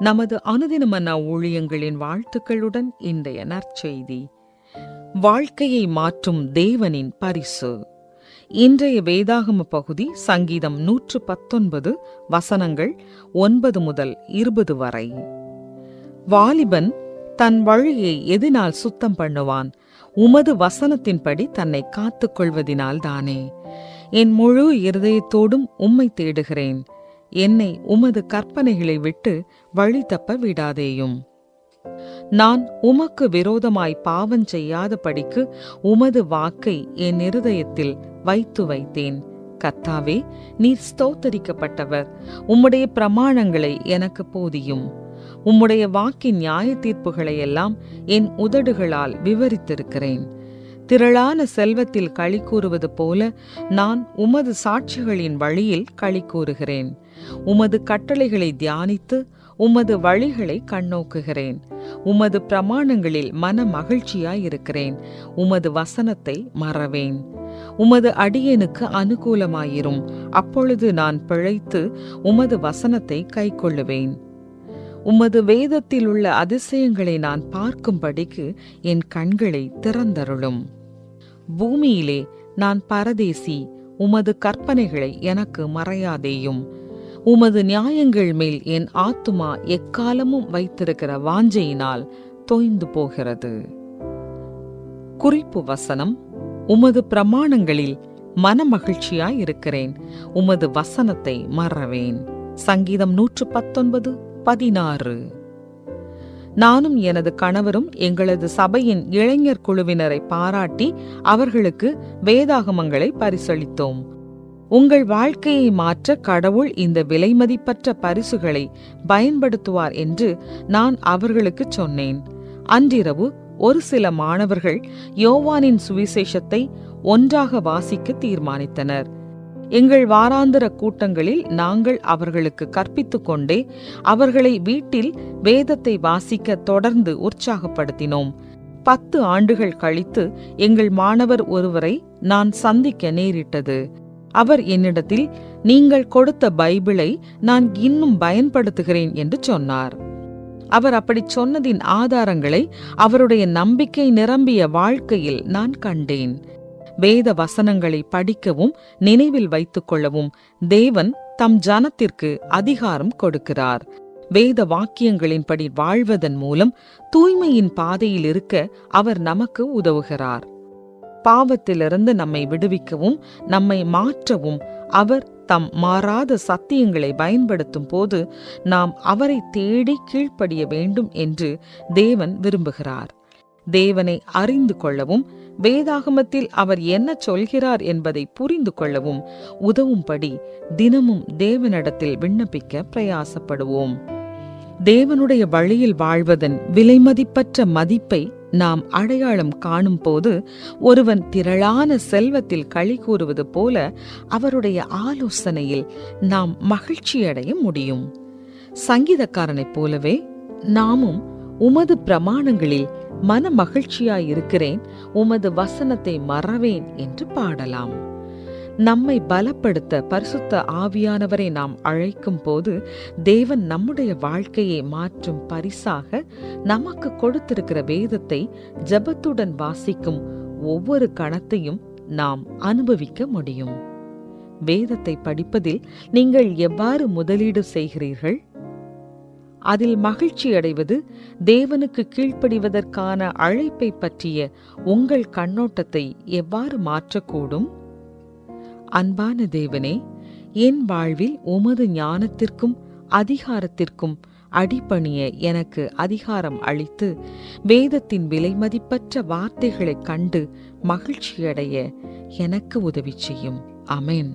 நமது அனுதின மன்னா ஊழியங்களின் வாழ்த்துக்களுடன் இன்றைய நற்செய்தி. வாழ்க்கையை மாற்றும் தேவனின் பரிசு. இன்றைய வேதாகம பகுதி சங்கீதம் 119 வசனங்கள் 9 முதல் 20 வரை. வாலிபன் தன் வழியை எதினால் சுத்தம் பண்ணுவான்? உமது வசனத்தின்படி தன்னை காத்துக் கொள்வதினால் தானே. என் முழு இருதயத்தோடும் உம்மை தேடுகிறேன். என்னை உமது கற்பனைகளை விட்டு வழி தப்ப விடாதேயும். நான் உமக்கு விரோதமாய் பாவம் செய்யாதபடிக்கு உமது வாக்கை என் இருதயத்தில் வைத்தேன். கர்த்தாவே, நீர் ஸ்தோத்தரிக்கப்பட்டவர். உம்முடைய பிரமாணங்களை எனக்கு போதியும். உம்முடைய வாக்கின் நியாய தீர்ப்புகளை எல்லாம் என் உதடுகளால் விவரித்திருக்கிறேன். திரளான செல்வத்தில் களி கூறுவது போல நான் உமது சாட்சிகளின் வழியில் களி கூறுகிறேன். உமது கட்டளைகளை தியானித்து உமது வழிகளை கண்ணோக்குகிறேன். உமது பிரமாணங்களில் மன மகிழ்ச்சியாயிருக்கிறேன். உமது வசனத்தை மறவேன். உமது அடியேனுக்கு அனுகூலமாயிரும். அப்பொழுது நான் பிழைத்து உமது வசனத்தை கைக்கொள்ளுவேன். உமது வேதத்தில் உள்ள அதிசயங்களை நான் பார்க்கும்படிக்கு என் கண்களை திறந்தருளும். பூமியிலே நான் பரதேசி. உமது கற்பனைகளை எனக்கு மறையாதேயும். உமது நியாயங்கள் மேல் என் ஆத்துமா எக்காலமும் வைத்திருக்கிற வாஞ்சையினால் தோய்ந்து போகிறது. குறிப்பு வசனம்: உமது பிரமாணங்களில் மனமகிழ்ச்சியாயிருக்கிறேன். உமது வசனத்தை மறவேன். சங்கீதம் 119:16. நானும் எனது கணவரும் எங்களது சபையின் இளைஞர் குழுவினரை பாராட்டி அவர்களுக்கு வேதாகமங்களை பரிசளித்தோம். உங்கள் வாழ்க்கையை மாற்ற கடவுள் இந்த விலைமதிப்பற்ற பரிசுகளை பயன்படுத்துவார் என்று நான் அவர்களுக்கு சொன்னேன். அன்றிரவு ஒரு சில மாணவர்கள் யோவானின் சுவிசேஷத்தை ஒன்றாக வாசிக்க தீர்மானித்தனர். எங்கள் வாராந்திர கூட்டங்களில் நாங்கள் அவர்களுக்கு கற்பித்துக் கொண்டே அவர்களை வீட்டில் வேதத்தை வாசிக்க தொடர்ந்து உற்சாகப்படுத்தினோம். 10 ஆண்டுகள் கழித்து எங்கள் மாணவர் ஒருவரை நான் சந்திக்க நேரிட்டது. அவர் என்னிடத்தில், நீங்கள் கொடுத்த பைபிளை நான் இன்னும் பயன்படுத்துகிறேன் என்று சொன்னார். அவர் அப்படி சொன்னதின் ஆதாரங்களை அவருடைய நம்பிக்கை நிரம்பிய வாழ்க்கையில் நான் கண்டேன். வேத வசனங்களை படிக்கவும் நினைவில் வைத்துக் கொள்ளவும் தேவன் தம் ஜனத்திற்கு அதிகாரம் கொடுக்கிறார். வேத வாக்கியங்களின்படி வாழ்வதன் மூலம் தூய்மையின் பாதையில் இருக்க அவர் நமக்கு உதவுகிறார். பாவத்திலிருந்து நம்மை விடுவிக்கவும் நம்மை மாற்றவும் அவர் தம் மாறாத சத்தியங்களை பயன்படுத்தும் போது நாம் அவரை தேடி கீழ்ப்படிய வேண்டும் என்று தேவன் விரும்புகிறார். தேவனை அறிந்து கொள்ளவும் வேதாகமத்தில் அவர் என்ன சொல்கிறார் என்பதை புரிந்து கொள்ளவும் உதவும்படி தினமும் தேவனிடத்தில் விண்ணப்பிக்க பிரயாசப்படுவோம். தேவனுடைய வழியில் வாழ்வதன் விலைமதிப்பற்ற மதிப்பை நாம் அடையாளம் காணும் போது ஒருவன் திரளான செல்வத்தில் களி கூறுவது போல அவருடைய ஆலோசனையில் நாம் மகிழ்ச்சியடைய முடியும். சங்கீதக்காரனைப் போலவே நாமும் உமது பிரமாணங்களில் மன மகிழ்ச்சியாயிருக்கிறேன், உமது வசனத்தை மறவேன் என்று பாடலாம். நம்மை பலப்படுத்த பரிசுத்த ஆவியானவரை நாம் அழைக்கும் போது தேவன் நம்முடைய வாழ்க்கையை மாற்றும் பரிசாக நமக்கு கொடுத்திருக்கிற வேதத்தை ஜெபத்துடன் வாசிக்கும் ஒவ்வொரு கணத்தையும் நாம் அனுபவிக்க முடியும். வேதத்தை படிப்பதில் நீங்கள் எவ்வாறு முதலீடு செய்கிறீர்கள்? அதில் மகிழ்ச்சி அடைவது தேவனுக்கு கீழ்ப்படிவதற்கான அழைப்பை பற்றிய உங்கள் கண்ணோட்டத்தை எவ்வாறு மாற்றக்கூடும்? அன்பான தேவனே, என் வாழ்வில் உமது ஞானத்திற்கும் அதிகாரத்திற்கும் அடிபணிய எனக்கு அதிகாரம் அளித்து வேதத்தின் விலைமதிப்பற்ற வார்த்தைகளைக் கண்டு மகிழ்ச்சியடைய எனக்கு உதவி செய்யும். ஆமென்.